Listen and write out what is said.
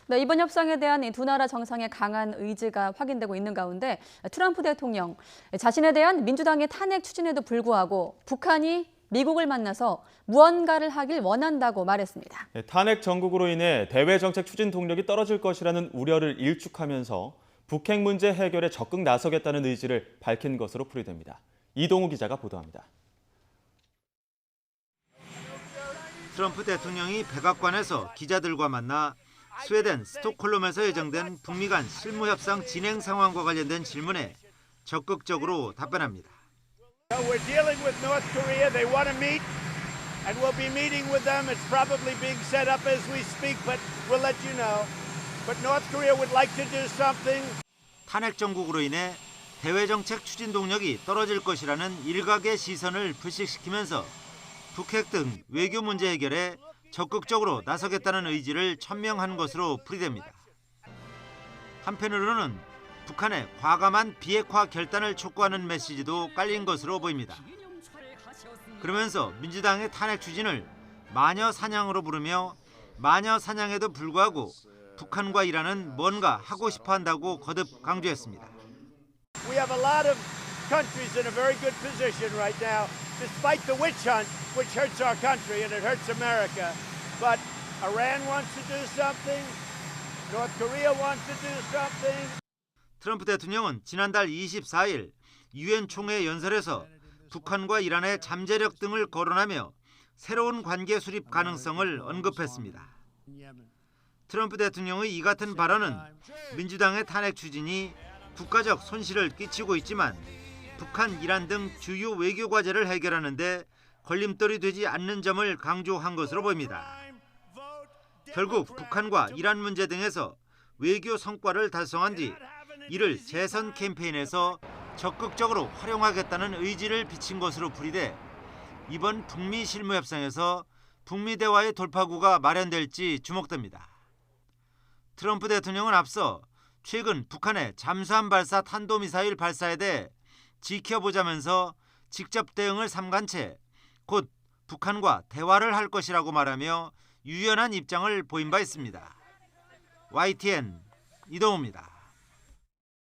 네, 이번 협상에 대한 이 두 나라 정상의 강한 의지가 확인되고 있는 가운데 트럼프 대통령 자신에 대한 민주당의 탄핵 추진에도 불구하고 북한이 미국을 만나서 무언가를 하길 원한다고 말했습니다. 탄핵 정국으로 인해 대외 정책 추진 동력이 떨어질 것이라는 우려를 일축하면서 북핵 문제 해결에 적극 나서겠다는 의지를 밝힌 것으로 풀이됩니다. 이동우 기자가 보도합니다. 트럼프 대통령이 백악관에서 기자들과 만나 스웨덴 스톡홀름에서 예정된 북미 간 실무협상 진행 상황과 관련된 질문에 적극적으로 답변합니다. We're dealing with North Korea. They want to meet, and we'll be meeting with them. It's probably being set up as we speak, but we'll let you know. But North Korea would like to do something. 탄핵 정국으로 인해 대외 정책 추진 동력이 떨어질 것이라는 일각의 시선을 불식시키면서 북핵 등 외교 문제 해결에 적극적으로 나서겠다는 의지를 천명한 것으로 풀이됩니다. 한편으로는 북한의 과감한 비핵화 결단을 촉구하는 메시지도 깔린 것으로 보입니다. 그러면서 민주당의 탄핵 추진을 마녀 사냥으로 부르며 마녀 사냥에도 불구하고 북한과 이란은 뭔가 하고 싶어 한다고 거듭 강조했습니다. We have a lot of countries in a very good position right now, despite the witch hunt, which hurts our country and it hurts America. But Iran wants to do something. North Korea wants to do something. 트럼프 대통령은 지난달 24일 유엔 총회 연설에서 북한과 이란의 잠재력 등을 거론하며 새로운 관계 수립 가능성을 언급했습니다. 트럼프 대통령의 이 같은 발언은 민주당의 탄핵 추진이 국가적 손실을 끼치고 있지만 북한, 이란 등 주요 외교 과제를 해결하는 데 걸림돌이 되지 않는 점을 강조한 것으로 보입니다. 결국 북한과 이란 문제 등에서 외교 성과를 달성한 뒤 이를 재선 캠페인에서 적극적으로 활용하겠다는 의지를 비친 것으로 풀이돼 이번 북미 실무협상에서 북미 대화의 돌파구가 마련될지 주목됩니다. 트럼프 대통령은 앞서 최근 북한의 잠수함 발사 탄도미사일 발사에 대해 지켜보자면서 직접 대응을 삼간 채 곧 북한과 대화를 할 것이라고 말하며 유연한 입장을 보인 바 있습니다. YTN 이동우입니다.